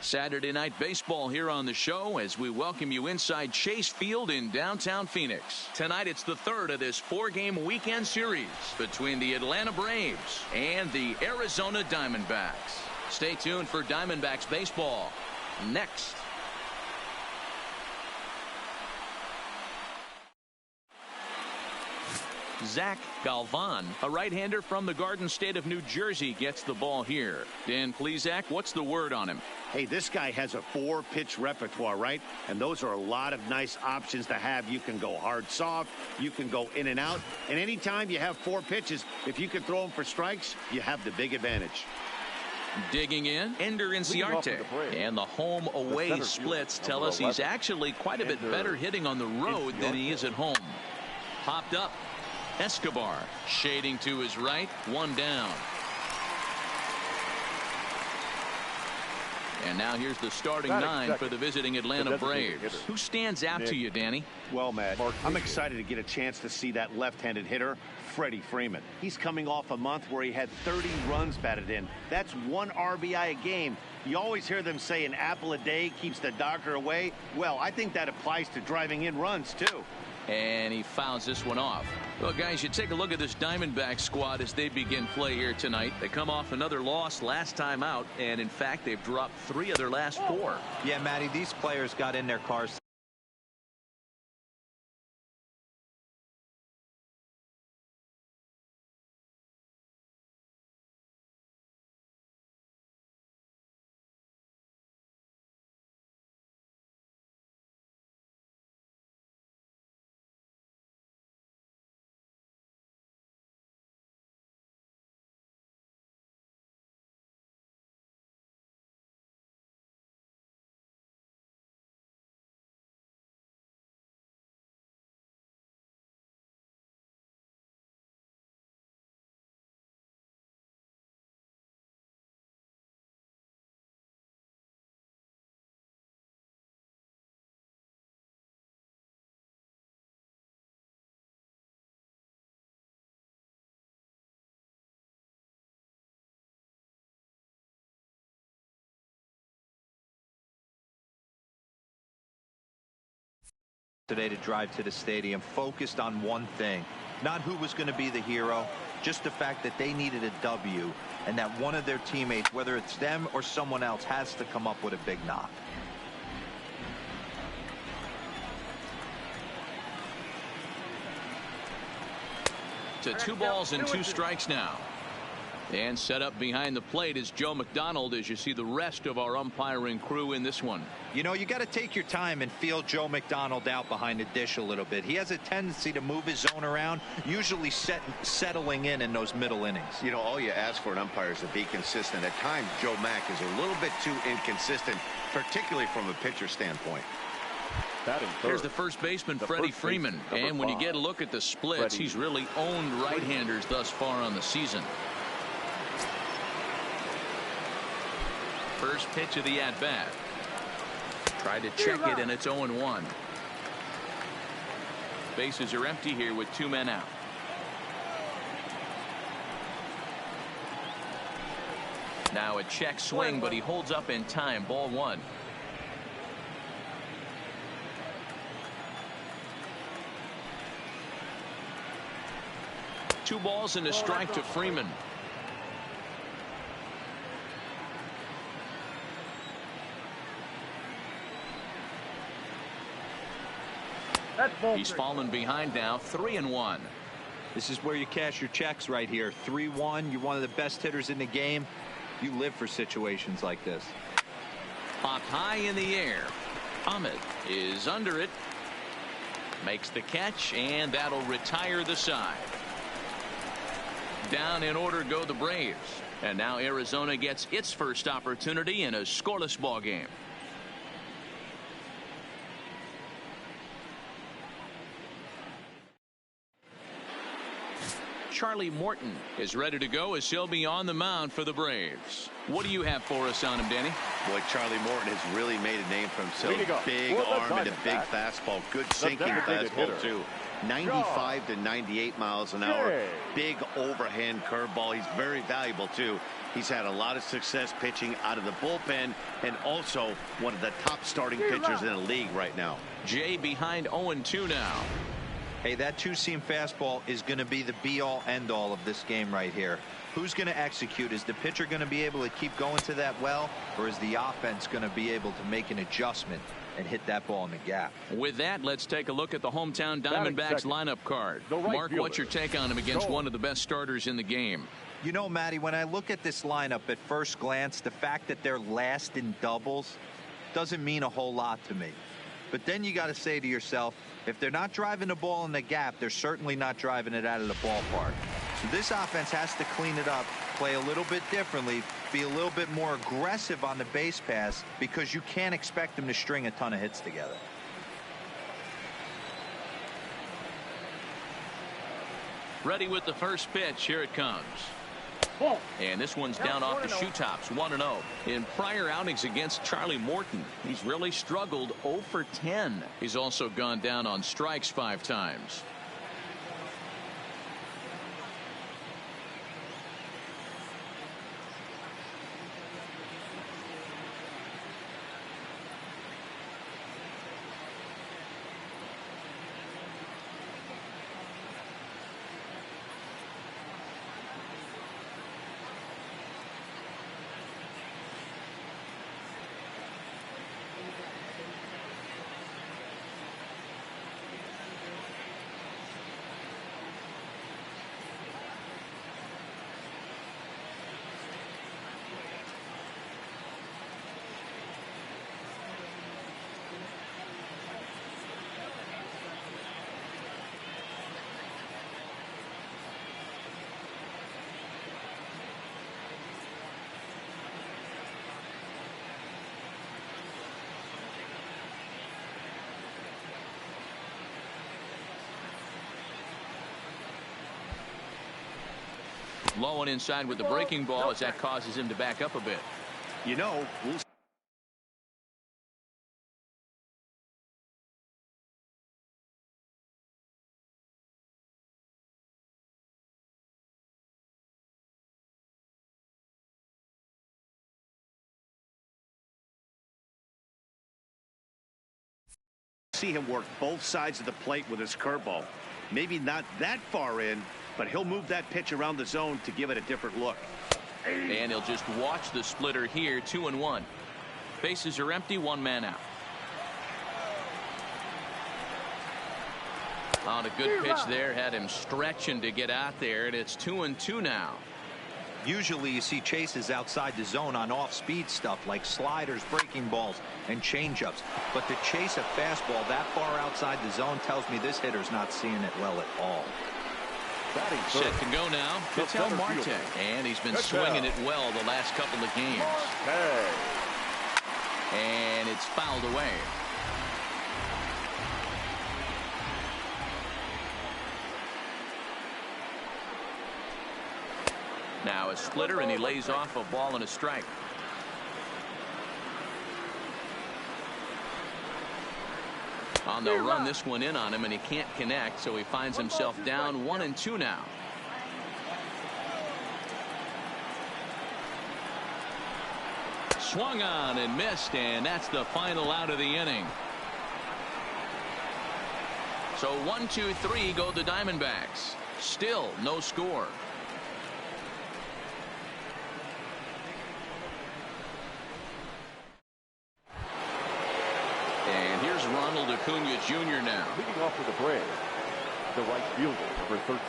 Saturday Night Baseball here on the show as we welcome you inside Chase Field in downtown Phoenix. Tonight it's the third of this four-game weekend series between the Atlanta Braves and the Arizona Diamondbacks. Stay tuned for Diamondbacks baseball next. Zach Galvan, a right-hander from the Garden State of New Jersey, gets the ball here. Dan Plesac, what's the word on him? Hey, this guy has a 4-pitch repertoire, right? And those are a lot of nice options to have. You can go hard, soft. You can go in and out. And anytime you have 4 pitches, if you can throw them for strikes, you have the big advantage. Digging in, Ender Inciarte. And the home-away splits tell us he's actually quite a bit better hitting on the road than he is at home. Popped up. Escobar shading to his right, one down. And now here's the starting 9 for the visiting Atlanta Braves. Who stands out to you, Danny? Well, Matt, I'm excited to get a chance to see that left-handed hitter, Freddie Freeman. He's coming off a month where he had 30 runs batted in. That's 1 RBI a game. You always hear them say an apple a day keeps the doctor away. Well, I think that applies to driving in runs, too. And he fouls this one off. Well, guys, you take a look at this Diamondback squad as they begin play here tonight. They come off another loss last time out, and in fact, they've dropped 3 of their last 4. Yeah, Matty, these players got in their cars. Today to drive to the stadium focused on one thing, not who was going to be the hero, just the fact that they needed a W and that one of their teammates, whether it's them or someone else, has to come up with a big knock. To 2 balls and 2 strikes now. And set up behind the plate is Joe McDonald as you see the rest of our umpiring crew in this one. You know, you got to take your time and feel Joe McDonald out behind the dish a little bit. He has a tendency to move his zone around, usually settling in those middle innings. You know, all you ask for an umpire is to be consistent. At times, Joe Mack is a little bit too inconsistent, particularly from a pitcher standpoint. Here's the first baseman, Freddie Freeman. And when you get a look at the splits, he's really owned right-handers thus far on the season. First pitch of the at-bat. Tried to check it, and it's 0-1. Bases are empty here with 2 men out. Now a check swing, but he holds up in time. Ball 1. Two balls and a strike to Freeman. He's fallen behind now, 3-1. This is where you cash your checks right here. 3-1. You're one of the best hitters in the game. You live for situations like this. Popped high in the air. Ahmed is under it. Makes the catch, and that'll retire the side. Down in order go the Braves. And now Arizona gets its first opportunity in a scoreless ball game. Charlie Morton is ready to go as he'll be on the mound for the Braves. What do you have for us on him, Danny? Boy, Charlie Morton has really made a name for himself. Big arm and a big fastball. Good sinking fastball, too. 95 to 98 miles an hour. Big overhand curveball. He's very valuable, too. He's had a lot of success pitching out of the bullpen and also one of the top starting pitchers in the league right now. Jay behind 0-2 now. Hey, that two-seam fastball is going to be the be-all, end-all of this game right here. Who's going to execute? Is the pitcher going to be able to keep going to that well, or is the offense going to be able to make an adjustment and hit that ball in the gap? With that, let's take a look at the hometown Diamondbacks lineup card. Mark, what's your take on him against one of the best starters in the game? You know, Matty, when I look at this lineup at first glance, the fact that they're last in doubles doesn't mean a whole lot to me. But then you got to say to yourself, if they're not driving the ball in the gap, they're certainly not driving it out of the ballpark. So this offense has to clean it up, play a little bit differently, be a little bit more aggressive on the base pass, because you can't expect them to string a ton of hits together. Ready with the first pitch. Here it comes. And this one's down off the shoe tops. 1-0. In prior outings against Charlie Morton, he's really struggled. 0 for 10. He's also gone down on strikes 5 times. Low and inside with the breaking ball as that causes him to back up a bit. You know, we'll see him work both sides of the plate with his curveball. Maybe not that far in, but he'll move that pitch around the zone to give it a different look. And he'll just watch the splitter here. 2-1. Bases are empty. 1 man out. On a good pitch there, had him stretching to get out there, and it's 2-2 now. Usually you see chases outside the zone on off-speed stuff like sliders, breaking balls, and changeups. But to chase a fastball that far outside the zone tells me this hitter's not seeing it well at all. Set to go now. Ketel Marte. And he's been swinging it well the last couple of games. And it's fouled away. Now a splitter, and he lays off a ball and a strike. On the run, this one in on him, and he can't connect, so he finds himself down 1-2 now. Swung on and missed, and that's the final out of the inning. So 1-2-3 go the Diamondbacks. Still no score. And here's Ronald Acuna Jr. now. Leading off for the Braves, the right fielder, number 13,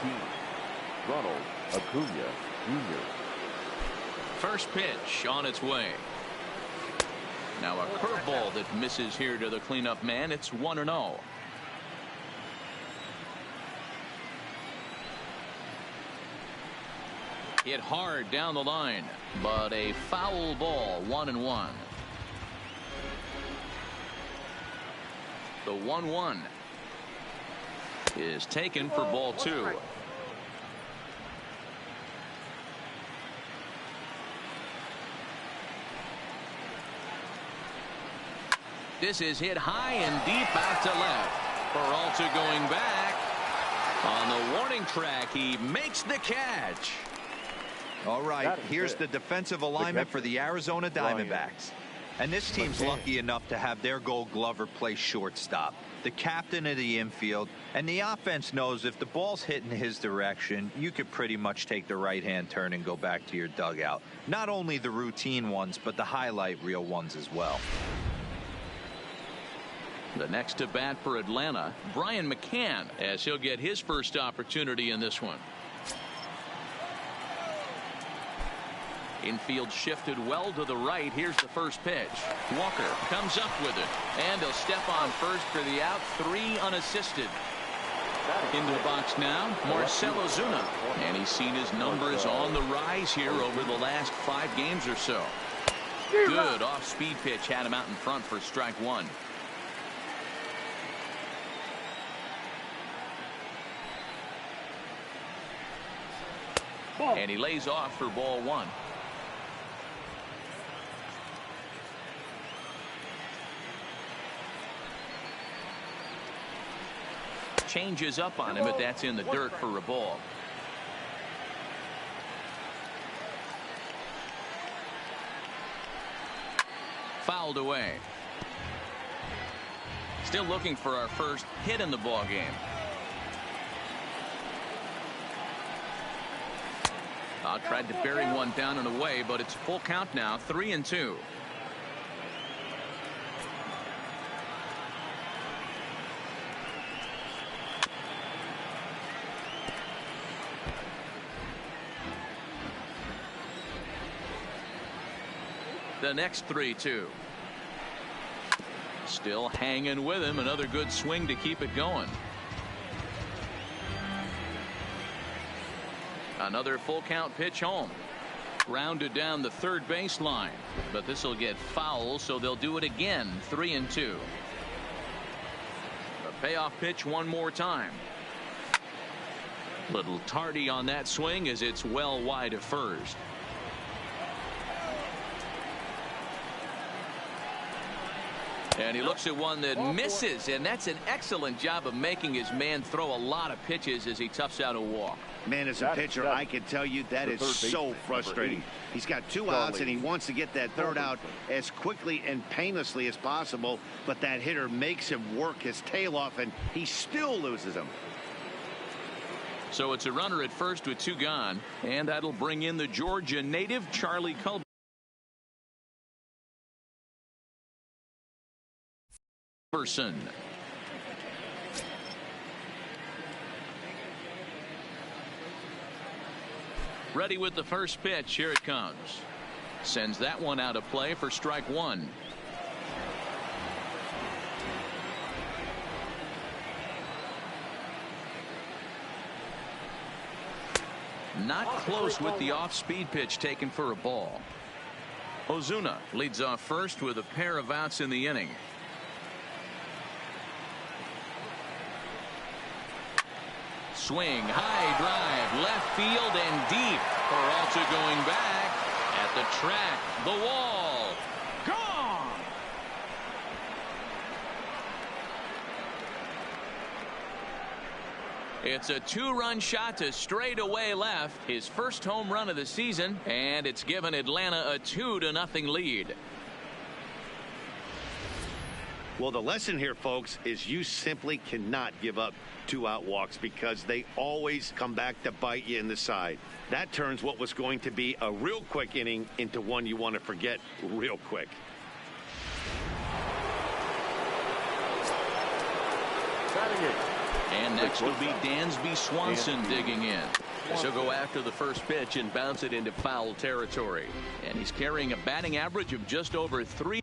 Ronald Acuna Jr. First pitch on its way. Now a curveball that misses here to the cleanup man. It's 1-0. Hit hard down the line, but a foul ball. 1-1. The 1-1 is taken for ball 2. This is hit high and deep out to left. Peralta going back. On the warning track, he makes the catch. All right, here's the defensive alignment for the Arizona Diamondbacks. And this team's lucky enough to have their Gold Glover play shortstop, the captain of the infield, and the offense knows if the ball's hitting his direction, you could pretty much take the right-hand turn and go back to your dugout. Not only the routine ones, but the highlight reel ones as well. The next to bat for Atlanta, Brian McCann, as he'll get his first opportunity in this one. Infield shifted well to the right. Here's the first pitch. Walker comes up with it, and he'll step on first for the out. 3 unassisted. Into the box now, Marcell Ozuna, and he's seen his numbers on the rise here over the last 5 games or so. Good off-speed pitch had him out in front for strike 1. And he lays off for ball 1. Changes up on him, but that's in the dirt for a ball. Fouled away. Still looking for our first hit in the ball game. Tried to bury one down and away, but it's full count now, 3-2. The next 3-2. Still hanging with him. Another good swing to keep it going. Another full count pitch home. Rounded down the third baseline, but this will get foul, so they'll do it again. 3-2. A payoff pitch one more time. Little tardy on that swing as it's well wide of first. And he looks at one that misses, and that's an excellent job of making his man throw a lot of pitches as he toughs out a walk. Man, as a pitcher, I can tell you that is so frustrating. He's got 2 outs, and he wants to get that 3rd out as quickly and painlessly as possible, but that hitter makes him work his tail off, and he still loses him. So it's a runner at first with 2 gone, and that'll bring in the Georgia native Charlie Culberson. Ready with the first pitch. Here it comes. Sends that one out of play for strike 1. Not close with the off-speed pitch taken for a ball. Ozuna leads off first with a pair of outs in the inning. Swing, high drive, left field and deep. Peralta going back at the track, the wall, gone. It's a 2-run shot to straightaway left, his first home run of the season, and it's given Atlanta a 2-0 lead. Well, the lesson here, folks, is you simply cannot give up 2-out walks because they always come back to bite you in the side. That turns what was going to be a real quick inning into one you want to forget real quick. And next will be Dansby Swanson digging in. He'll go after the first pitch and bounce it into foul territory. And he's carrying a batting average of just over 3.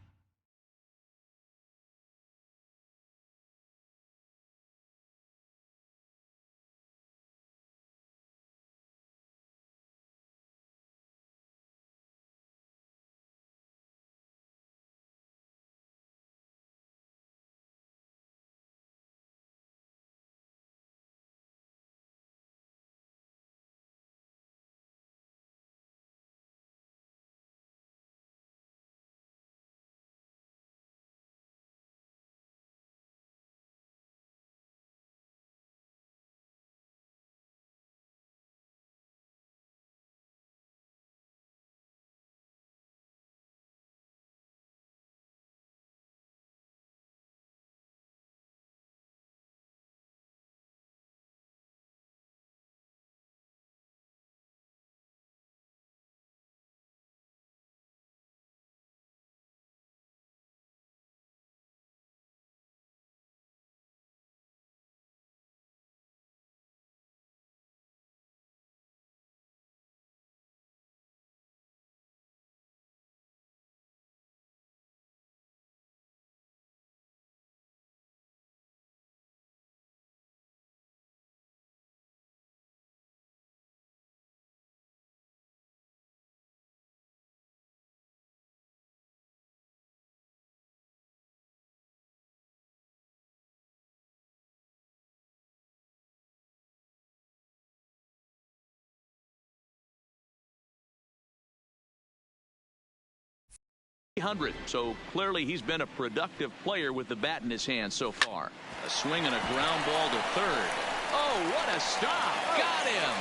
300. So clearly he's been a productive player with the bat in his hand so far. A swing and a ground ball to third. Oh, what a stop. Got him.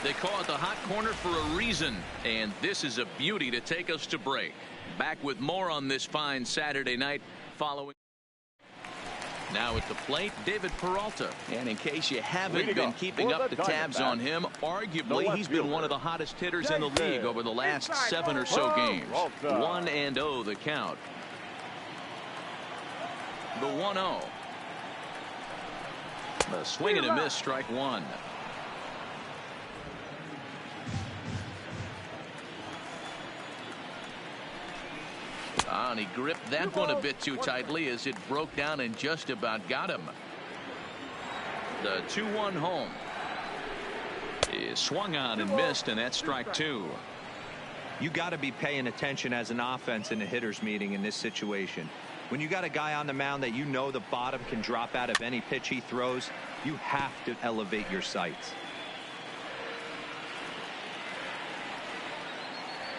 They call it the hot corner for a reason, and this is a beauty to take us to break. Back with more on this fine Saturday night following. Now at the plate, David Peralta. And in case you haven't been keeping up the tabs on him, arguably he's been one of the hottest hitters in the league over the last 7 or so games. 1-0 the count. The 1-0. The swing and a miss, strike one. And he gripped that one a bit too tightly as it broke down and just about got him. The 2-1 home is swung on and missed, and that's strike two. You got to be paying attention as an offense in a hitter's meeting in this situation. When you got a guy on the mound that you know the bottom can drop out of any pitch he throws, you have to elevate your sights.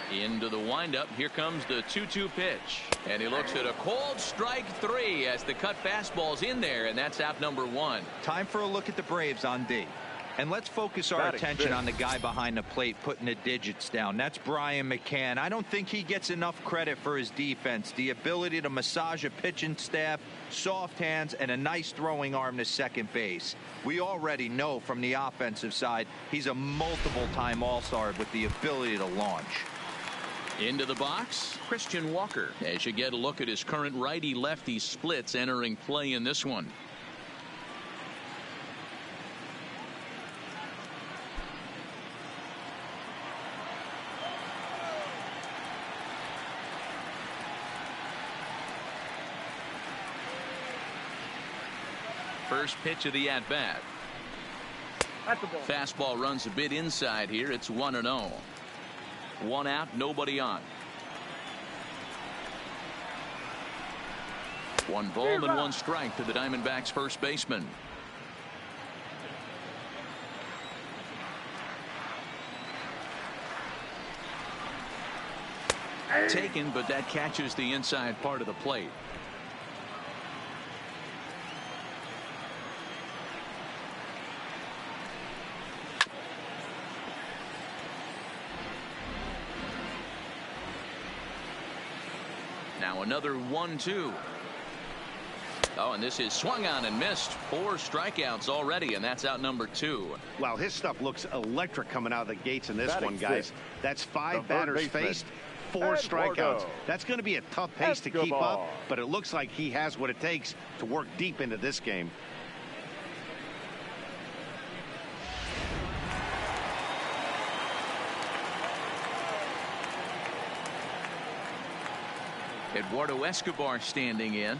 Into the windup. Here comes the 2-2 pitch. And he looks at a cold strike three as the cut fastball's in there, and that's out number one. Time for a look at the Braves on D. And let's focus our attention on the guy behind the plate putting the digits down. That's Brian McCann. I don't think he gets enough credit for his defense. The ability to massage a pitching staff, soft hands, and a nice throwing arm to second base. We already know from the offensive side he's a multiple-time All-Star with the ability to launch. Into the box, Christian Walker. As you get a look at his current righty-lefty splits entering play in this one. First pitch of the at-bat. Fastball runs a bit inside here. It's 1-0. One out, nobody on. One ball and one strike to the Diamondbacks first baseman. Taken, but that catches the inside part of the plate. Now another 1-2. Oh, and this is swung on and missed. 4 strikeouts already, and that's out number 2. Wow, his stuff looks electric coming out of the gates in this one, guys. That's 5 batters faced, 4 strikeouts. That's going to be a tough pace to keep up, but it looks like he has what it takes to work deep into this game. Eduardo Escobar standing in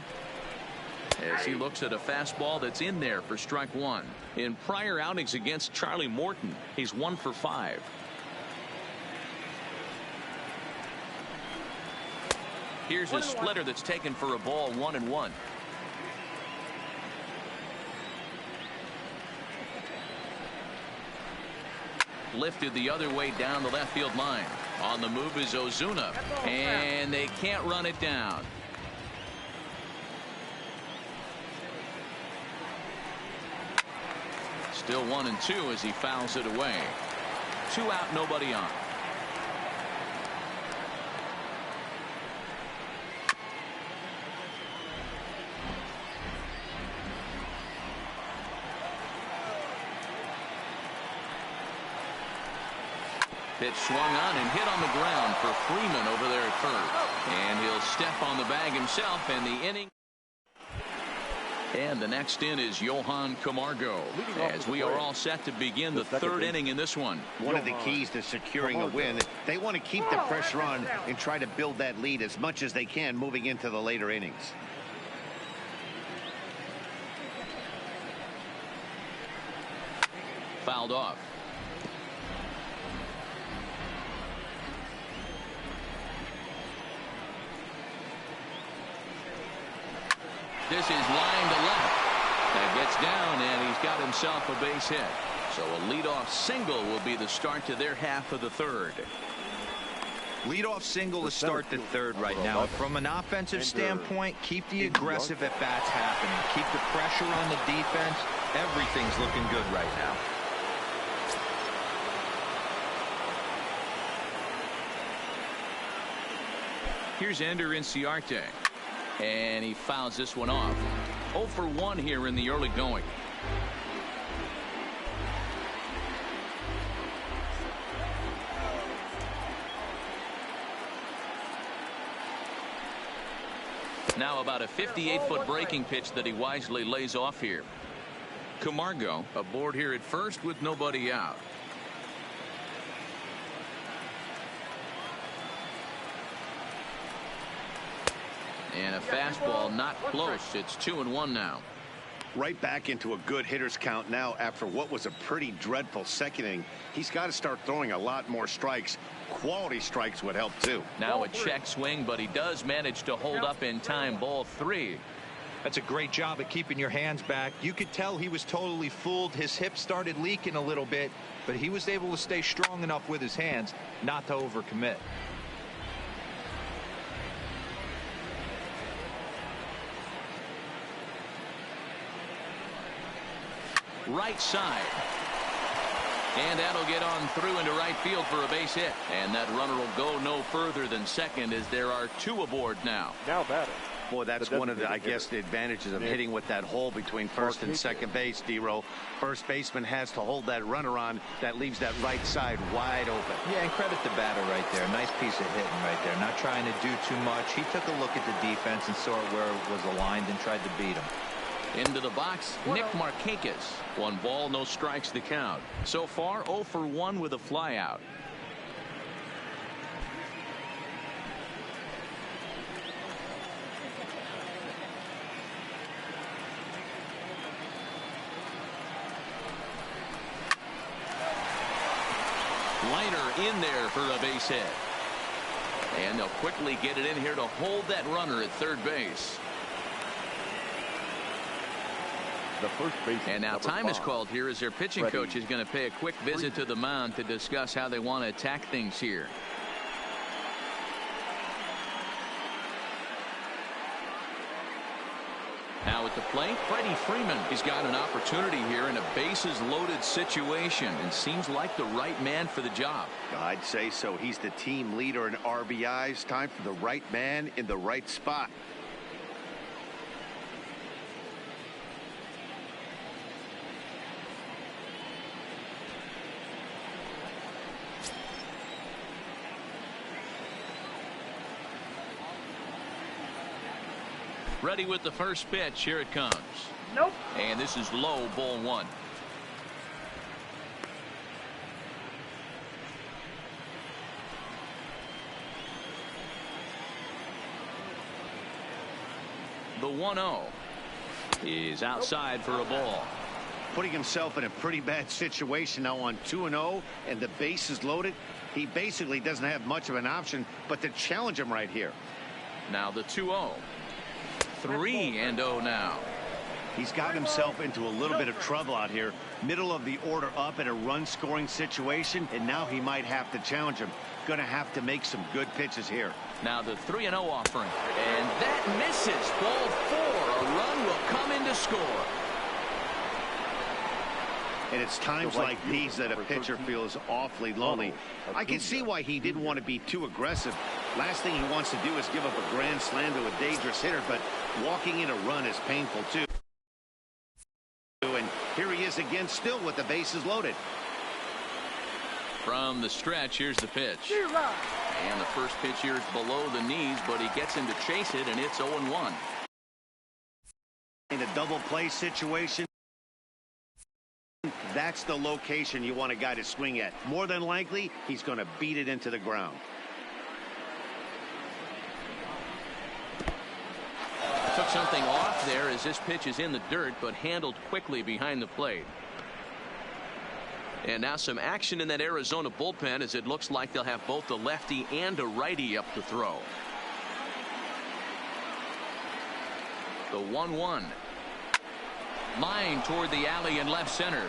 as he looks at a fastball that's in there for strike one. In prior outings against Charlie Morton, he's 1 for 5. Here's a splitter that's taken for a ball, 1-1. Lifted the other way down the left field line. On the move is Ozuna, and they can't run it down. Still 1-2 as he fouls it away. 2 out, nobody on. Pitch swung on and hit on the ground for Freeman over there at first. And he'll step on the bag himself, and the inning. And the next in is Johan Camargo as we are all set to begin the 3rd inning in this one. One of the keys to securing a win, they want to keep the pressure on and try to build that lead as much as they can moving into the later innings. Fouled off. This is line to left. That gets down, and he's got himself a base hit. So a leadoff single will be the start to their half of the 3rd. Leadoff single to start the third right now. From an offensive standpoint, keep the aggressive at-bats happening. Keep the pressure on the defense. Everything's looking good right now. Here's Ender Inciarte. And he fouls this one off. 0 for 1 here in the early going. Now about a 58-foot breaking pitch that he wisely lays off here. Camargo aboard here at first with nobody out. And a fastball not close. It's 2-1 now. Right back into a good hitter's count now after what was a pretty dreadful second inning. He's got to start throwing a lot more strikes. Quality strikes would help too. Now a check swing, but he does manage to hold up in time. Ball 3. That's a great job at keeping your hands back. You could tell he was totally fooled. His hip started leaking a little bit, but he was able to stay strong enough with his hands not to overcommit. Right side. And that'll get on through into right field for a base hit. And that runner will go no further than second as there are 2 aboard now. Now batting. Boy, that's one of the, I guess, the advantages of hitting with that hole between first and second base, D-Row. First baseman has to hold that runner on. That leaves that right side wide open. Yeah, and credit the batter right there. Nice piece of hitting right there. Not trying to do too much. He took a look at the defense and saw where it was aligned and tried to beat him. Into the box, Nick Markakis. 1 ball, no strikes to count. So far, 0 for 1 with a flyout. Liner in there for a base hit. And they'll quickly get it in here to hold that runner at third base. The first base. And now time is called here as their pitching coach is going to pay a quick visit to the mound to discuss how they want to attack things here. Now at the plate, Freddie Freeman. He's got an opportunity here in a bases loaded situation and seems like the right man for the job. I'd say so. He's the team leader in RBIs. Time for the right man in the right spot. Ready with the first pitch. Here it comes. Nope. And this is low, ball 1. The 1-0 is outside for a ball. Putting himself in a pretty bad situation now on 2-0 and the base is loaded. He basically doesn't have much of an option but to challenge him right here. Now the 2-0. 3-0 now. He's got himself into a little bit of trouble out here. Middle of the order up in a run scoring situation, and now he might have to challenge him. Going to have to make some good pitches here. Now the 3-0 offering, and that misses. Ball 4. A run will come in to score. And it's times like these that a pitcher feels awfully lonely. I can see why he didn't want to be too aggressive. Last thing he wants to do is give up a grand slam to a dangerous hitter, but walking in a run is painful too. And here he is again, still with the bases loaded. From the stretch, here's the pitch. And the first pitch here is below the knees, but he gets him to chase it, and it's 0-1. In a double play situation, that's the location you want a guy to swing at. More than likely, he's going to beat it into the ground. Took something off there as this pitch is in the dirt, but handled quickly behind the plate. And now some action in that Arizona bullpen as it looks like they'll have both a lefty and a righty up to throw. The 1-1. Line toward the alley in left center.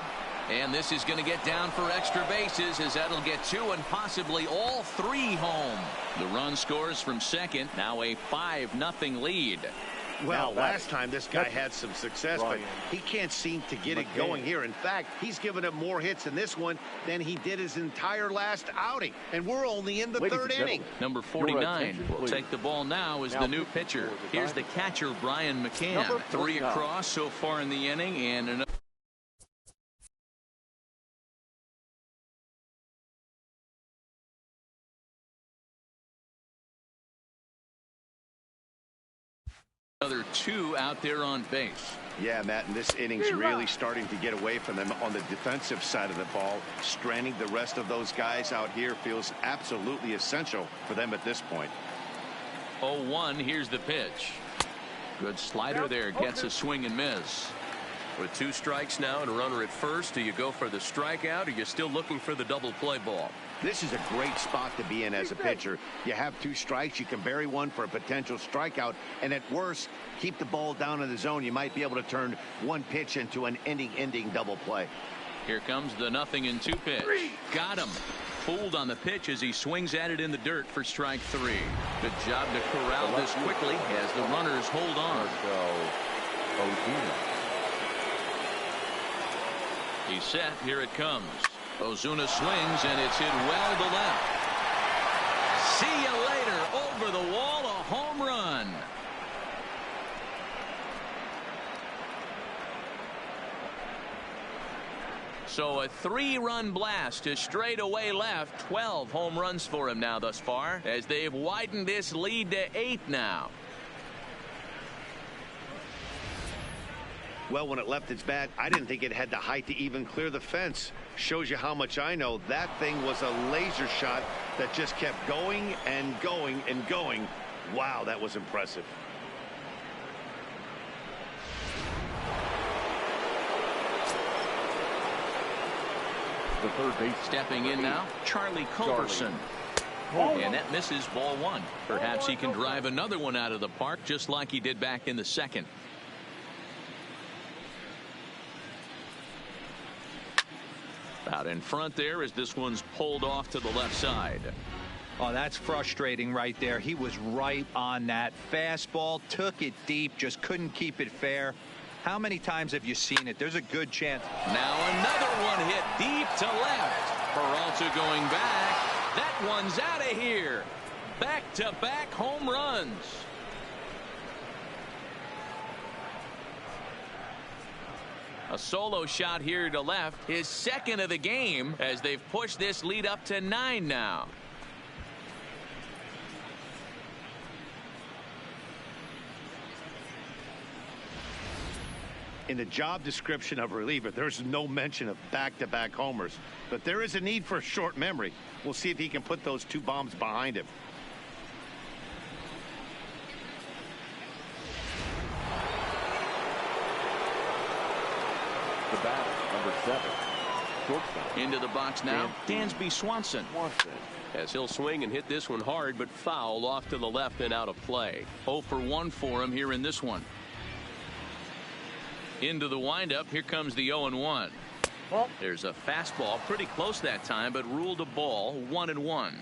And this is going to get down for extra bases, as that'll get 2 and possibly all 3 home. The run scores from second. Now a 5-0 lead. Well, last time this guy had some success, but he can't seem to get it going here. In fact, he's given up more hits in this one than he did his entire last outing. And we're only in the third inning. Number 49 will take the ball now as the new pitcher. Here's the catcher, Brian McCann. 3 across so far in the inning, and another. Another 2 out there on base. Yeah, Matt, and this inning's really starting to get away from them on the defensive side of the ball. Stranding the rest of those guys out here feels absolutely essential for them at this point. 0-1, here's the pitch. Good slider there, gets a swing and miss. With 2 strikes now and a runner at first, do you go for the strikeout, or you're still looking for the double play ball? This is a great spot to be in as a pitcher. You have 2 strikes, you can bury one for a potential strikeout, and at worst, keep the ball down in the zone. You might be able to turn one pitch into an inning-ending double play. Here comes the 0-2 pitch. Got him. Fooled on the pitch as he swings at it in the dirt for strike 3. Good job to corral this quickly as the runners hold on. He's set. Here it comes. Ozuna swings, and it's hit well to left. See you later. Over the wall, a home run. So a 3-run blast to straightaway left. 12 home runs for him now thus far, as they've widened this lead to 8 now. Well, when it left its bat, I didn't think it had the height to even clear the fence. Shows you how much I know. That thing was a laser shot that just kept going and going and going. Wow, that was impressive. The third base. Stepping in now, Charlie Culberson. And that misses ball 1. Perhaps he can drive another one out of the park just like he did back in the second. Out in front there as this one's pulled off to the left side. Oh, that's frustrating right there. He was right on that fastball, took it deep, just couldn't keep it fair. How many times have you seen it? There's a good chance. Now another one hit deep to left. Peralta going back. That one's out of here. Back-to-back home runs. A solo shot here to left, his second of the game, as they've pushed this lead up to 9 now. In the job description of reliever, there's no mention of back-to-back homers, but there is a need for a short memory. We'll see if he can put those 2 bombs behind him. The bat, number 7, shortstop. Into the box now, Dansby Swanson. As he'll swing and hit this one hard, but foul off to the left and out of play. 0 for 1 for him here in this one. Into the windup. Here comes the 0-1. There's a fastball pretty close that time, but ruled a ball. 1-1.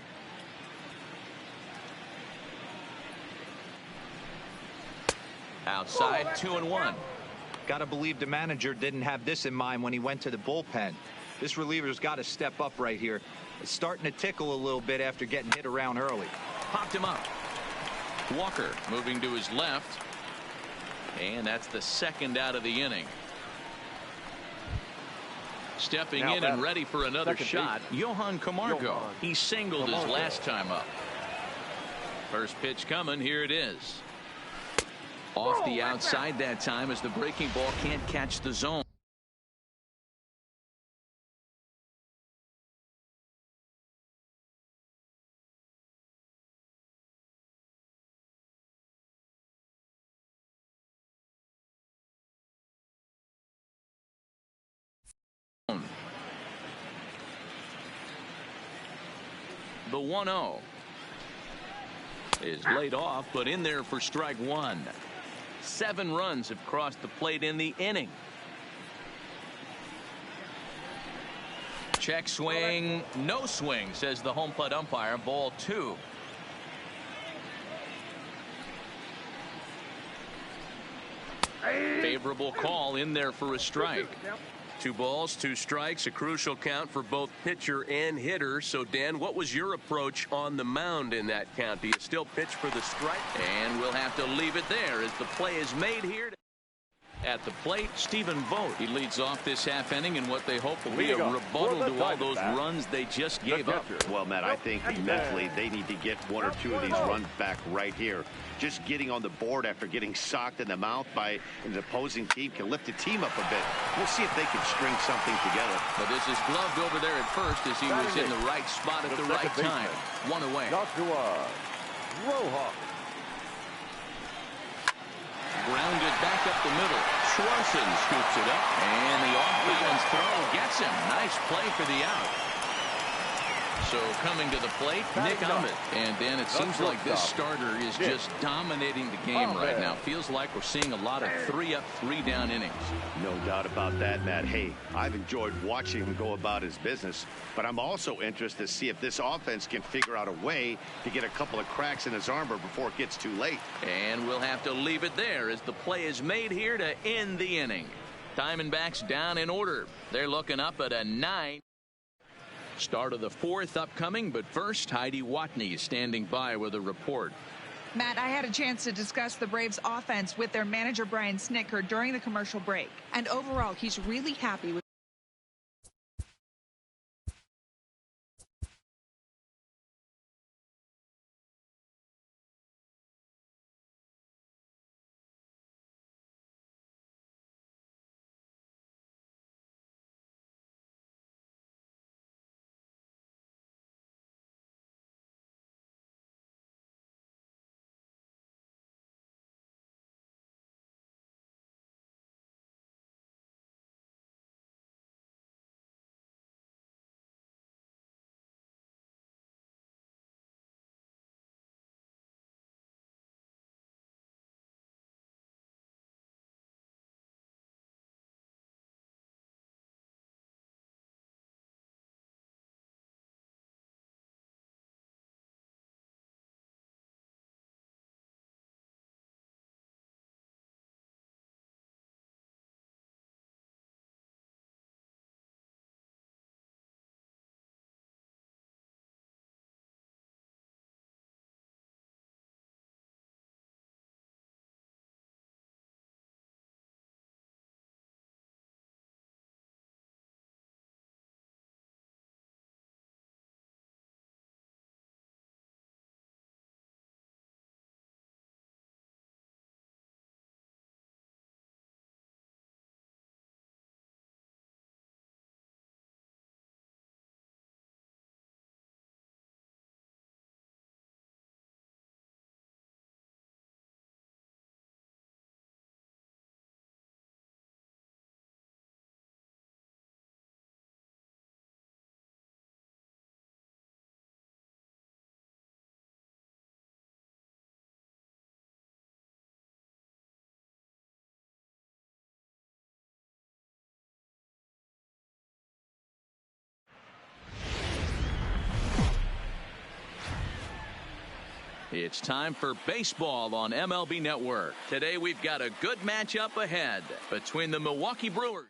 Outside, 2-1. Got to believe the manager didn't have this in mind when he went to the bullpen. This reliever's got to step up right here. It's starting to tickle a little bit after getting hit around early. Popped him up. Walker moving to his left. And that's the second out of the inning. Stepping in and ready for another shot, Johan Camargo. He singled his last time up. First pitch coming. Here it is. Off the outside that time as the breaking ball can't catch the zone. The 1-0 is laid off, but in there for strike 1. 7 runs have crossed the plate in the inning. Check swing, no swing, says the home plate umpire. Ball 2. Favorable call in there for a strike. 2 balls, 2 strikes, a crucial count for both pitcher and hitter. So, Dan, what was your approach on the mound in that count? Do you still pitch for the strike? And we'll have to leave it there as the play is made here. At the plate, Stephen Vogt. He leads off this half inning in what they hope will be a rebuttal to all those runs they just gave up. Well, Matt, I think mentally they need to get 1 or 2 of these runs back right here. Just getting on the board after getting socked in the mouth by an opposing team can lift the team up a bit. We'll see if they can string something together. But this is gloved over there at first as he was in the right spot at the right time. 1 away. Joshua Rojas. Grounded back up the middle. Swanson scoops it up, and the off-balance throw gets him. Nice play for the out. So coming to the plate, Nick Ahmed. And Dan, it seems like this starter is just dominating the game right now. Feels like we're seeing a lot of 3-up, 3-down innings. No doubt about that, Matt. Hey, I've enjoyed watching him go about his business, but I'm also interested to see if this offense can figure out a way to get a couple of cracks in his armor before it gets too late. And we'll have to leave it there as the play is made here to end the inning. Diamondbacks down in order. They're looking up at a 9. Start of the 4th upcoming, but first, Heidi Watney is standing by with a report. Matt, I had a chance to discuss the Braves offense with their manager Brian Snitker during the commercial break. And overall, he's really happy with It's time for baseball on MLB Network. Today we've got a good matchup ahead between the Milwaukee Brewers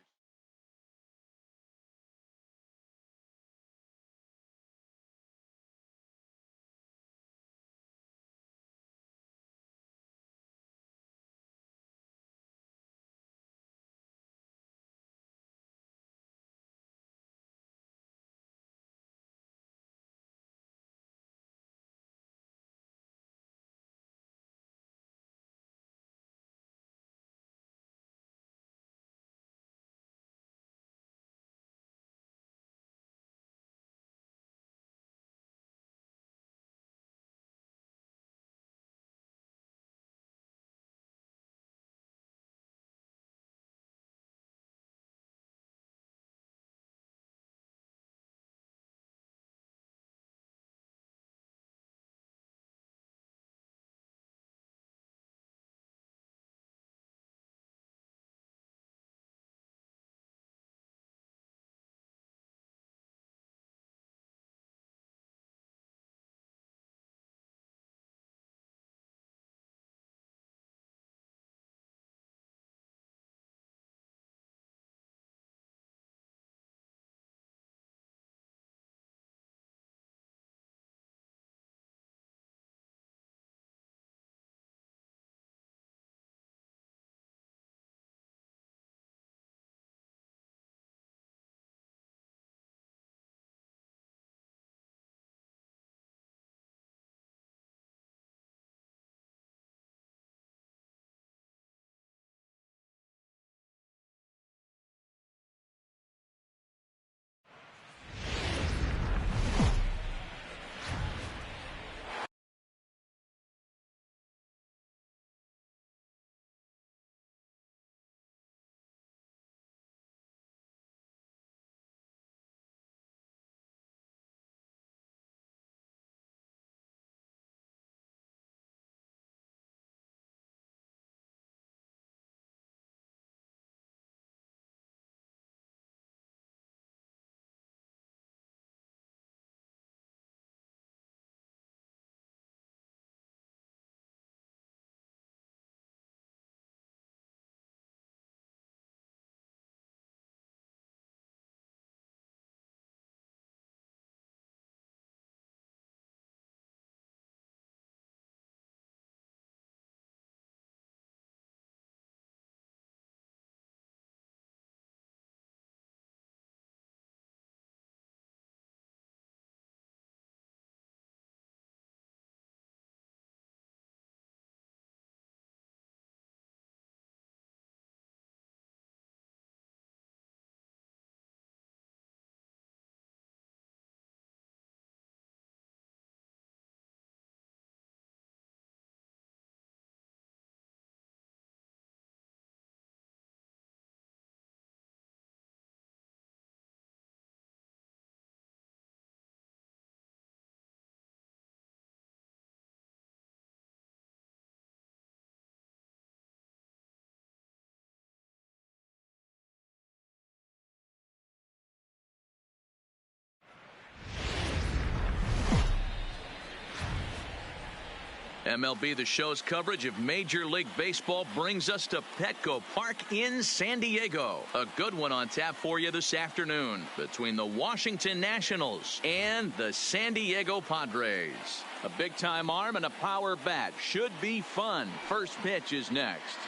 MLB The Show's coverage of Major League Baseball brings us to Petco Park in San Diego. A good one on tap for you this afternoon between the Washington Nationals and the San Diego Padres. A big-time arm and a power bat should be fun. First pitch is next.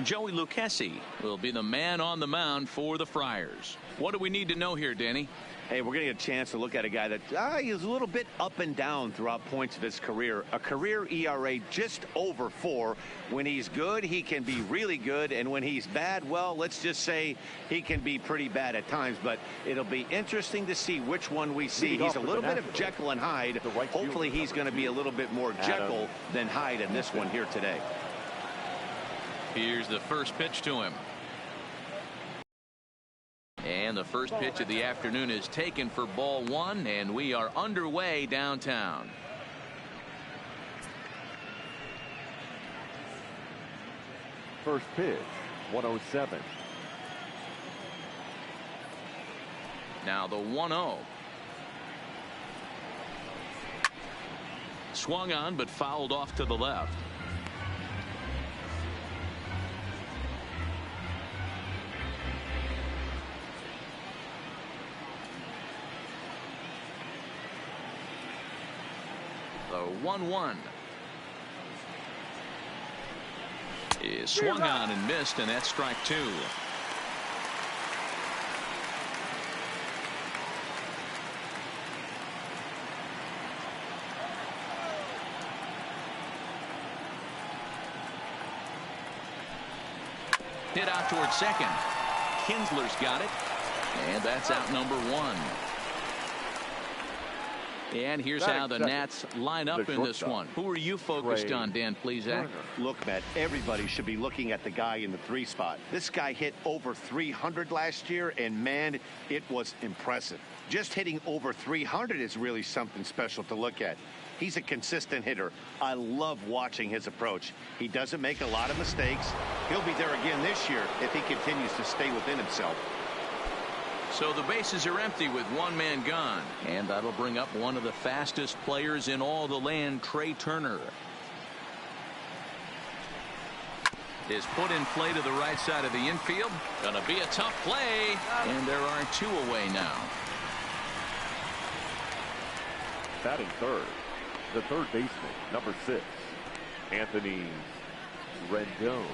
Joey Lucchesi will be the man on the mound for the Friars. What do we need to know here, Danny? Hey, we're going to get a chance to look at a guy that is a little bit up and down throughout points of his career. A career ERA just over 4. When he's good, he can be really good. And when he's bad, well, let's just say he can be pretty bad at times. But it'll be interesting to see which one we see. He's a little bit of Jekyll and Hyde. Hopefully he's going to be a little bit more Jekyll than Hyde in this one here today. Here's the first pitch to him. And the first pitch of the afternoon is taken for ball 1, and we are underway downtown. First pitch, 107. Now the 1-0. Swung on but fouled off to the left. The 1-1 is swung on and missed, and that's strike 2. Hit out towards second. Kinsler's got it, and that's out number 1. And here's how the Nats line up in this one. Who are you focused on, Dan Plesac? Look, Matt, everybody should be looking at the guy in the 3 spot. This guy hit over 300 last year, and, man, it was impressive. Just hitting over 300 is really something special to look at. He's a consistent hitter. I love watching his approach. He doesn't make a lot of mistakes. He'll be there again this year if he continues to stay within himself. So the bases are empty with 1 man gone. And that'll bring up one of the fastest players in all the land, Trey Turner. Is put in play to the right side of the infield. Gonna be a tough play. And there are 2 away now. Batting third, the third baseman, number 6, Anthony Rendon.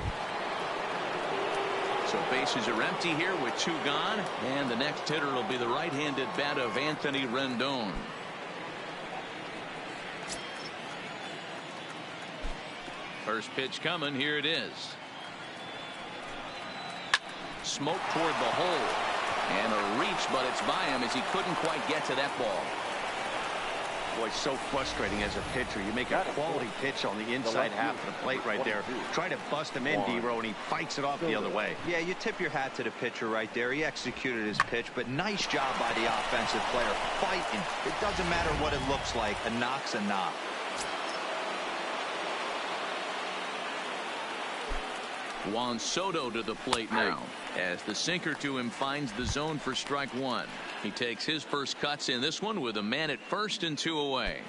So bases are empty here with 2 gone, and the next hitter will be the right-handed bat of Anthony Rendon. First pitch coming. Here it is. Smoke toward the hole, and a reach, but it's by him as he couldn't quite get to that ball. Boy, so frustrating as a pitcher. You make a quality pitch on the inside half of the plate right there. Try to bust him in, D-Row, and he fights it off the other way. Yeah, you tip your hat to the pitcher right there. He executed his pitch, but nice job by the offensive player. Fighting. It doesn't matter what it looks like. A knock's a knock. Juan Soto to the plate now as the sinker to him finds the zone for strike 1. He takes his first cuts in this one with a man at first and 2 away.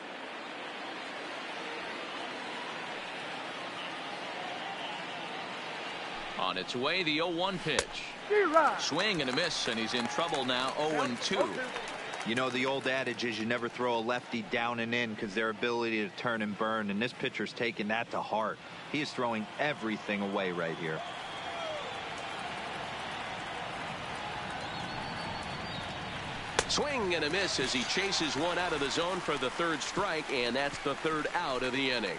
On its way, the 0-1 pitch. Swing and a miss, and he's in trouble now. 0-2. You know, the old adage is you never throw a lefty down and in because their ability to turn and burn, and this pitcher's taking that to heart. He is throwing everything away right here. Swing and a miss as he chases one out of the zone for the 3rd strike, and that's the 3rd out of the inning.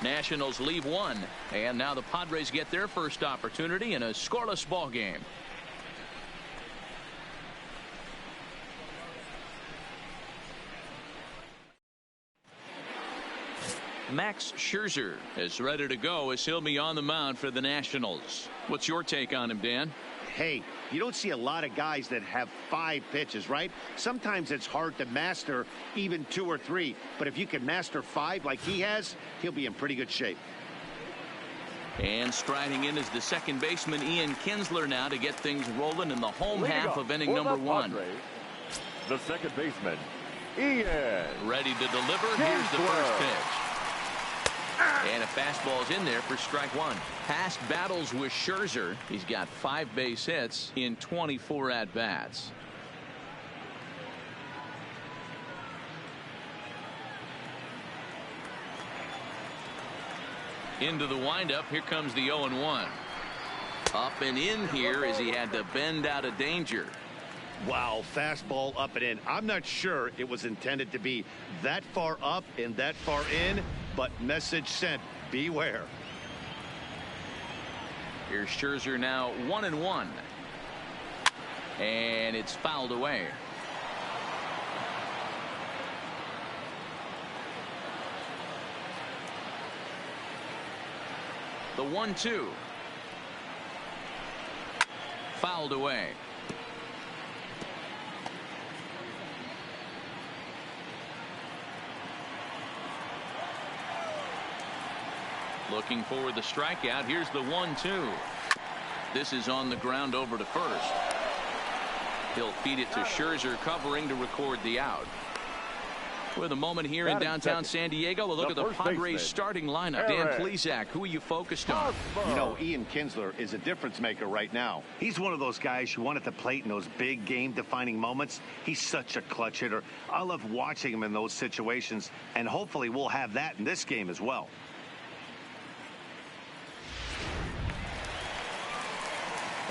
Nationals leave 1, and now the Padres get their first opportunity in a scoreless ball game. Max Scherzer is ready to go as he'll be on the mound for the Nationals. What's your take on him, Dan? Hey, you don't see a lot of guys that have 5 pitches, right? Sometimes it's hard to master even 2 or 3. But if you can master 5 like he has, he'll be in pretty good shape. And striding in is the second baseman, Ian Kinsler, now to get things rolling in the home half of inning number 1. The second baseman, Ian. Ready to deliver. Here's the first pitch. And a fastball's in there for strike one. Past battles with Scherzer. He's got 5 base hits in 24 at-bats. Into the windup. Here comes the 0-1. Up and in here as he had to bend out of danger. Wow, fastball up and in. I'm not sure it was intended to be that far up and that far in, but message sent. Beware. Here's Scherzer now 1-1. And it's fouled away. The 1-2. Fouled away. Looking for the strikeout. Here's the 1-2. This is on the ground over to first. He'll feed it to Scherzer, covering to record the out. With a moment here in downtown San Diego, a look at the Padres starting lineup. Dan Plesac, who are you focused on? You know, Ian Kinsler is a difference maker right now. He's one of those guys who won at the plate in those big game-defining moments. He's such a clutch hitter. I love watching him in those situations, and hopefully we'll have that in this game as well.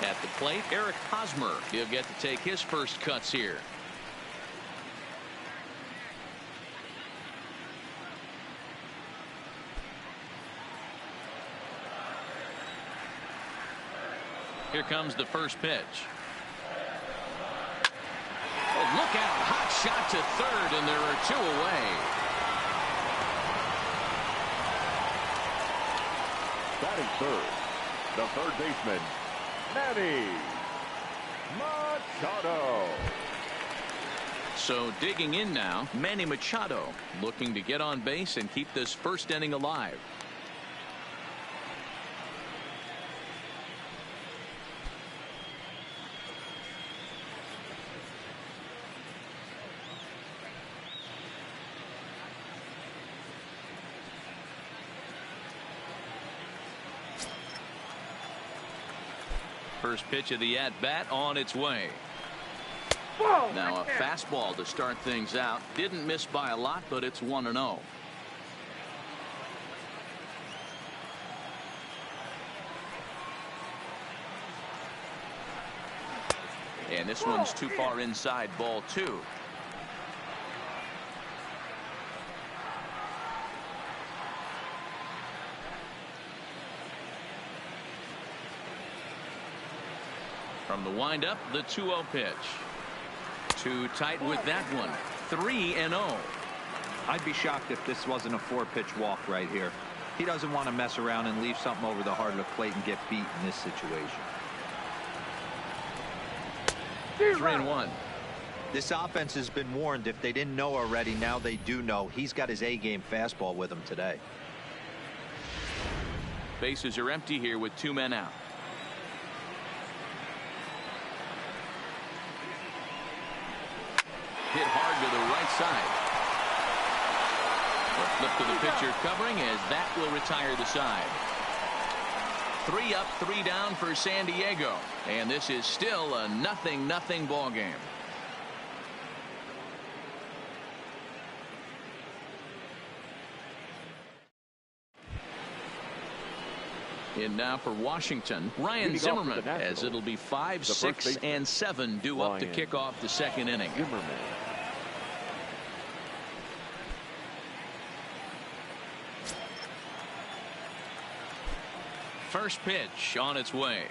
At the plate, Eric Hosmer. He'll get to take his first cuts here. Here comes the first pitch. Oh, look out. Hot shot to third, and there are 2 away. Batting third, the third baseman, Manny Machado. So digging in now, Manny Machado looking to get on base and keep this first inning alive. First pitch of the at-bat on its way. Now a fastball to start things out. Didn't miss by a lot, but it's 1-0. And this one's too far inside, ball 2. From the windup, the 2-0 pitch. Too tight with that one. 3-0. I'd be shocked if this wasn't a 4-pitch walk right here. He doesn't want to mess around and leave something over the heart of the plate and get beat in this situation. 3-1. This offense has been warned. If they didn't know already, now they do know. He's got his A-game fastball with him today. Bases are empty here with 2 men out. Hit hard to the right side. A flip to the pitcher covering as that will retire the side. 3 up, 3 down for San Diego. And this is still a 0-0 ball game. In now for Washington, Ryan Zimmerman, as it'll be 5, 6, and 7 due up to kick off the second inning. Zimmerman. First pitch on its way.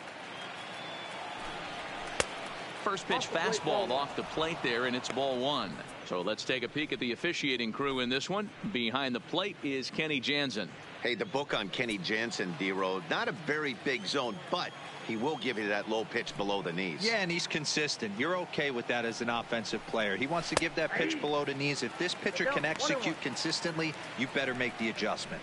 First pitch fastball off the plate there, and it's ball 1. So let's take a peek at the officiating crew in this one. Behind the plate is Kenny Jansen. Hey, the book on Kenny Jansen, D-Road, not a very big zone, but he will give you that low pitch below the knees. Yeah, and he's consistent. You're okay with that as an offensive player. He wants to give that pitch below the knees. If this pitcher can execute consistently, you better make the adjustment.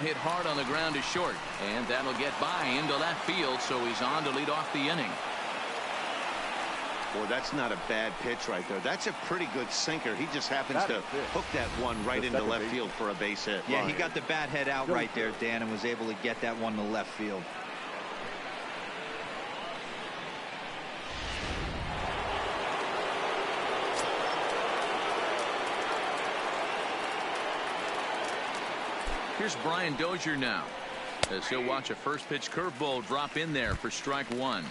hit hard on the ground to short, and that'll get by into left field, so he's on to lead off the inning. Boy, that's not a bad pitch right there. That's a pretty good sinker. He just happens to hook that one right into left field for a base hit. Yeah, he got the bat head out right there, Dan, and was able to get that one to left field. Here's Brian Dozier now, as he'll watch a first pitch curveball drop in there for strike one.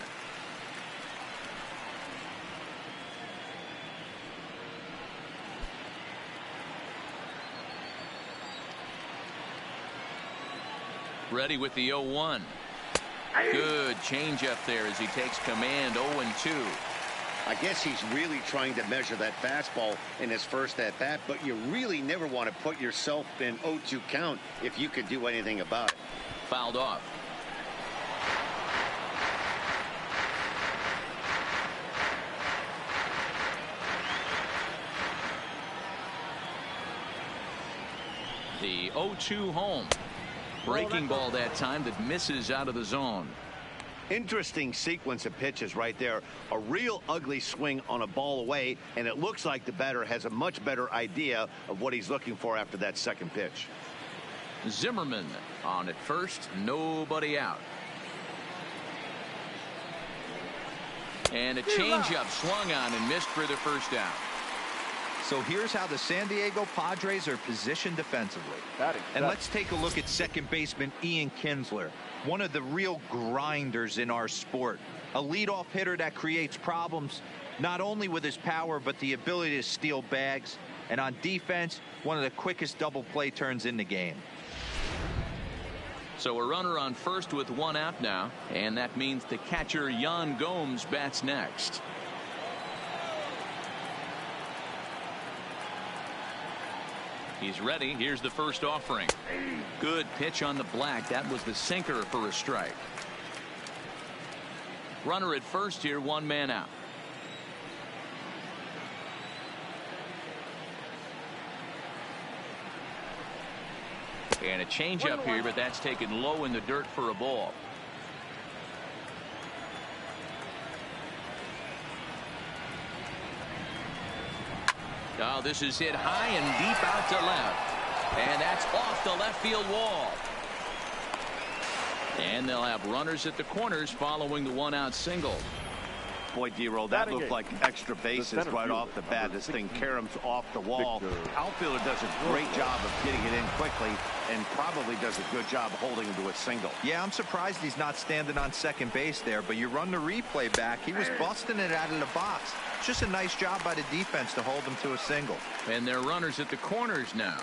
Ready with the 0-1. Good changeup there as he takes command. 0-2. I guess he's really trying to measure that fastball in his first at bat, but you really never want to put yourself in 0-2 count if you could do anything about it. Fouled off. The 0-2 home. Breaking ball that time that misses out of the zone. Interesting sequence of pitches right there. A real ugly swing on a ball away, and it looks like the batter has a much better idea of what he's looking for after that second pitch. Zimmerman on at first, nobody out. And a changeup swung on and missed for the first down. So here's how the San Diego Padres are positioned defensively. And let's take a look at second baseman Ian Kinsler, one of the real grinders in our sport. A leadoff hitter that creates problems, not only with his power, but the ability to steal bags. And on defense, one of the quickest double play turns in the game. So a runner on first with one out now, and that means the catcher Yan Gomes bats next. He's ready. Here's the first offering. Good pitch on the black. That was the sinker for a strike. Runner at first here, one man out. And a changeup here, but that's taken low in the dirt for a ball. Oh, this is hit high and deep out to left. And that's off the left field wall. And they'll have runners at the corners following the one-out single. Boy, D-Roll, that looked like extra bases right off the bat. This thing caroms off the wall. Outfielder does a great job of getting it in quickly and probably does a good job holding him to a single. Yeah, I'm surprised he's not standing on second base there, but you run the replay back. He was busting it out of the box. Just a nice job by the defense to hold him to a single. And they're runners at the corners now.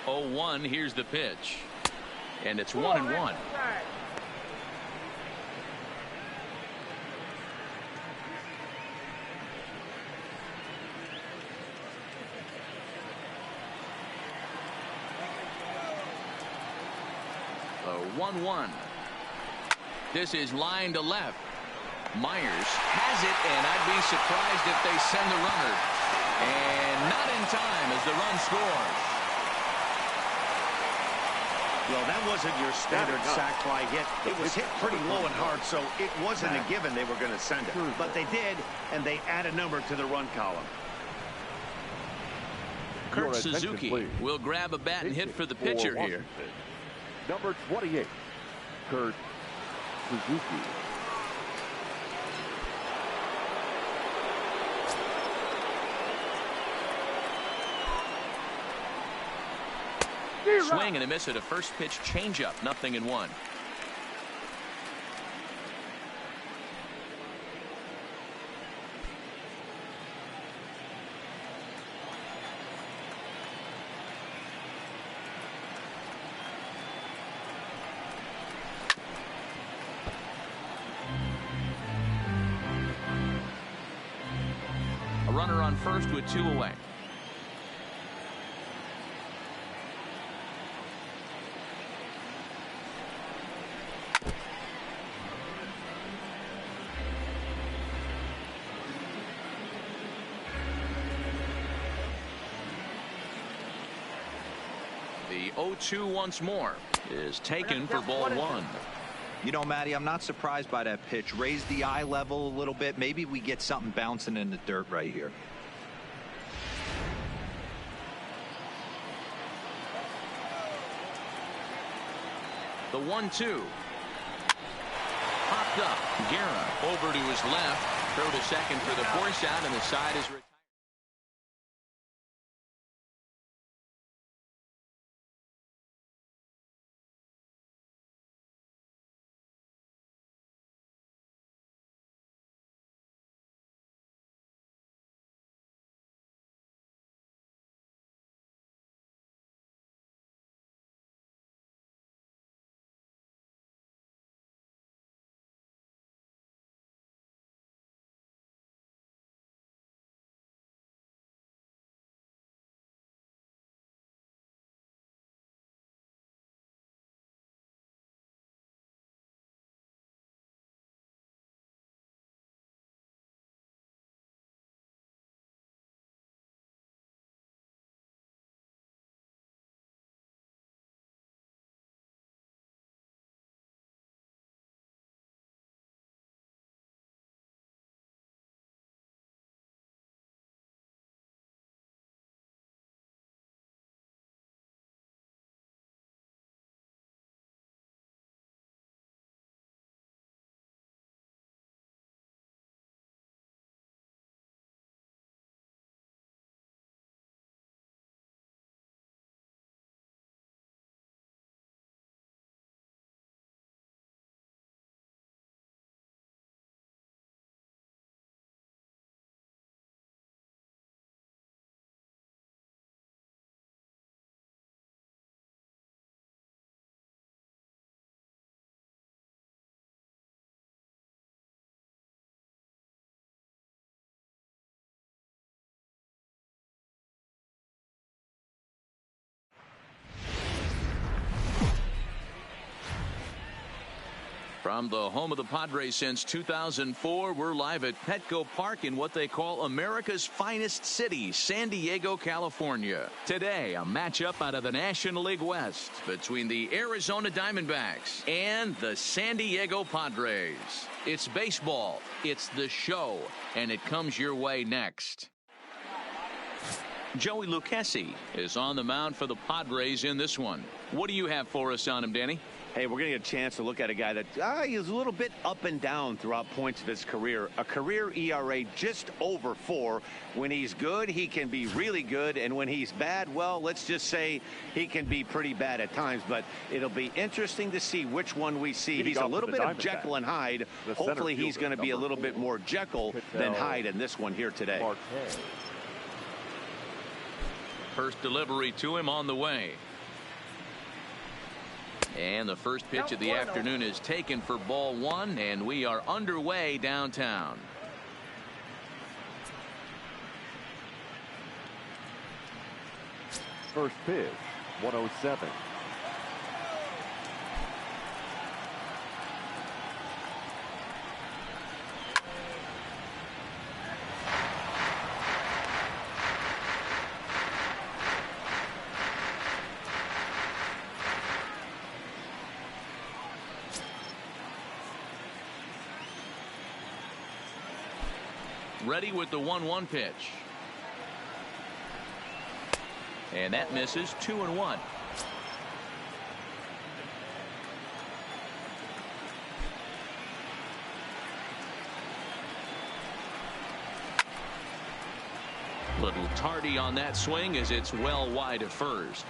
Oh, 1. Here's the pitch. And it's 1-1. So 1-1. This is line to left. Myers has it, and I'd be surprised if they send the runner. And not in time as the run scores. Well, that wasn't your standard sac fly hit. It was hit pretty low and hard, so it wasn't a given they were going to send it. But they did, and they add a number to the run column. Kurt Suzuki will grab a bat and hit for the pitcher here. Number 28, Kurt Suzuki. Swing and a miss at a first pitch changeup. 0-1. A runner on first with 2 away. The 0-2 once more is taken for ball one. You know, Matty, I'm not surprised by that pitch. Raise the eye level a little bit. Maybe we get something bouncing in the dirt right here. The 1-2. Popped up. Guerra over to his left. Throw to second for the force out, and the side is retired. From the home of the Padres since 2004, we're live at Petco Park in what they call America's finest city, San Diego, California. Today, a matchup out of the National League West between the Arizona Diamondbacks and the San Diego Padres. It's baseball, it's the show, and it comes your way next. Joey Lucchesi is on the mound for the Padres in this one. What do you have for us on him, Danny? Hey, we're going to get a chance to look at a guy that he's a little bit up and down throughout points of his career. A career ERA just over 4. When he's good, he can be really good. And when he's bad, well, let's just say he can be pretty bad at times. But it'll be interesting to see which one we see. He's a little bit of Jekyll and Hyde. Hopefully he's going to be a little bit more Jekyll than Hyde in this one here today. First delivery to him on the way. And the first pitch of the afternoon is taken for ball one, and we are underway downtown. First pitch, 107. Ready with the 1-1 pitch. And that misses. 2-1. Little tardy on that swing as it's well wide of first.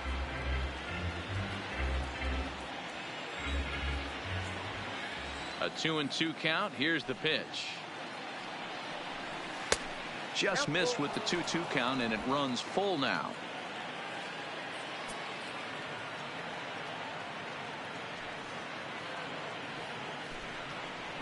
A 2-2 count. Here's the pitch. Just missed with the 2-2 count, and it runs full now.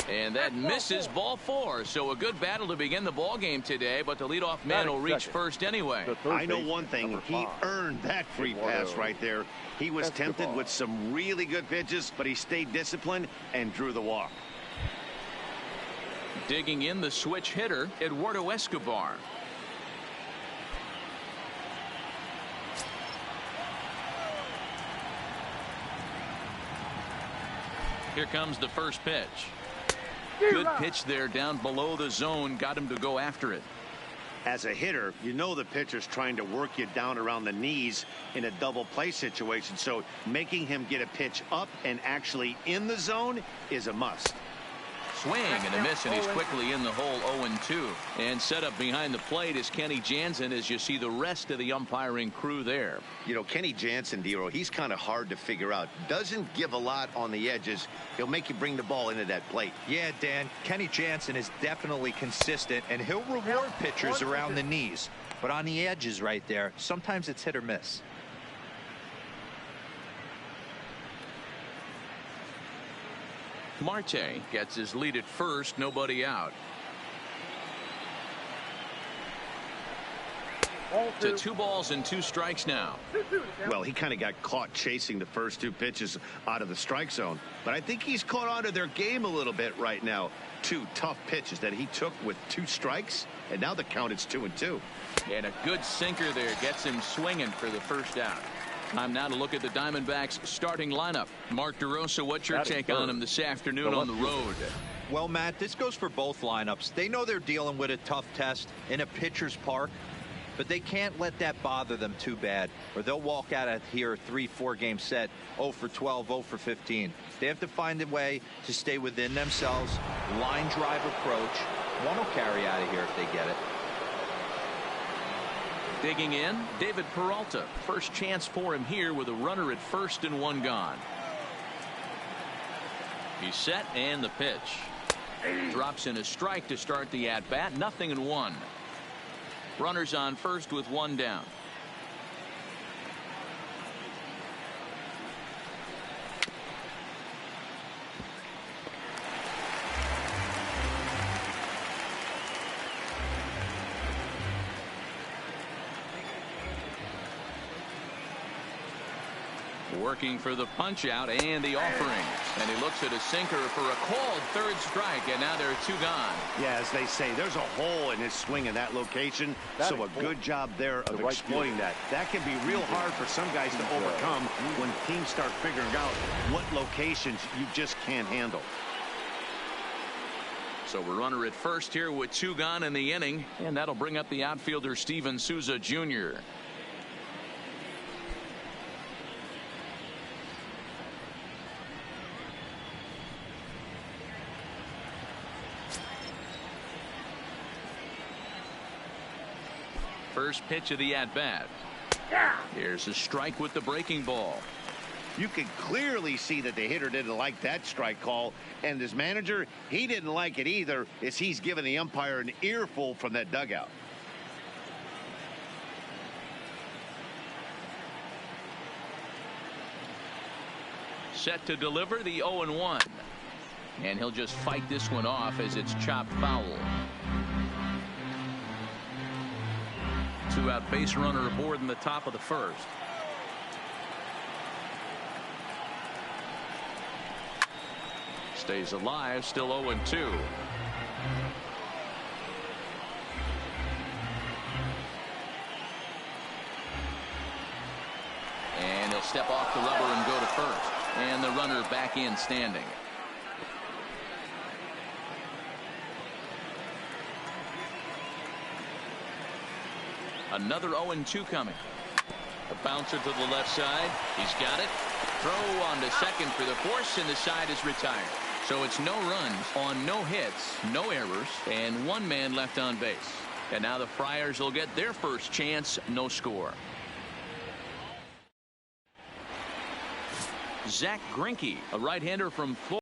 And that misses, ball 4. So a good battle to begin the ball game today, but the leadoff man will reach first anyway. I know one thing. He earned that free pass right there. He was tempted with some really good pitches, but he stayed disciplined and drew the walk. Digging in the switch hitter, Eduardo Escobar. Here comes the first pitch. Good pitch there down below the zone. Got him to go after it. As a hitter, you know the pitcher's trying to work you down around the knees in a double play situation. So making him get a pitch up and actually in the zone is a must. Swing and a miss, and he's quickly in the hole. 0-2. And set up behind the plate is Kenny Jansen, as you see the rest of the umpiring crew there. You know, Kenny Jansen, Dero, he's kind of hard to figure out. Doesn't give a lot on the edges. He'll make you bring the ball into that plate. Yeah, Dan, Kenny Jansen is definitely consistent, and he'll reward pitchers around the knees. But on the edges right there, sometimes it's hit or miss. Marte gets his lead at first, nobody out. To 2 balls and 2 strikes now. Well, he kind of got caught chasing the first 2 pitches out of the strike zone. But I think he's caught on to their game a little bit right now. 2 tough pitches that he took with 2 strikes, and now the count is 2-2. And a good sinker there gets him swinging for the first out. Time now to look at the Diamondbacks starting lineup. Mark DeRosa, what's your take on him this afternoon on the road? Well, Matt, this goes for both lineups. They know they're dealing with a tough test in a pitcher's park, but they can't let that bother them too bad, or they'll walk out of here a 3-4 game set 0 for 12, 0 for 15. They have to find a way to stay within themselves. Line drive approach. One will carry out of here if they get it. Digging in, David Peralta. First chance for him here with a runner at first and 1 gone. He's set, and the pitch. Drops in a strike to start the at-bat. 0-1. Runners on first with 1 down. Working for the punch out and the offering, and he looks at a sinker for a called 3rd strike, and now there are 2 gone. Yeah, as they say, there's a hole in his swing in that location, so a good job there of exploiting that. That can be real hard for some guys to overcome when teams start figuring out what locations you just can't handle. So a runner at first here with 2 gone in the inning, and that'll bring up the outfielder Steven Souza Jr. First pitch of the at-bat. Here's a strike with the breaking ball. You can clearly see that the hitter didn't like that strike call, and his manager, he didn't like it either, as he's giving the umpire an earful from that dugout. Set to deliver the 0-1. And he'll just fight this one off as it's chopped foul. 2-out base runner aboard in the top of the first. Stays alive, still 0-2. And he'll step off the rubber and go to first. And the runner back in standing. Another 0-2 coming. A bouncer to the left side. He's got it. Throw on to second for the force, and the side is retired. So it's no runs on no hits, no errors, and 1 man left on base. And now the Friars will get their first chance, no score. Zach Greinke, a right-hander from Florida.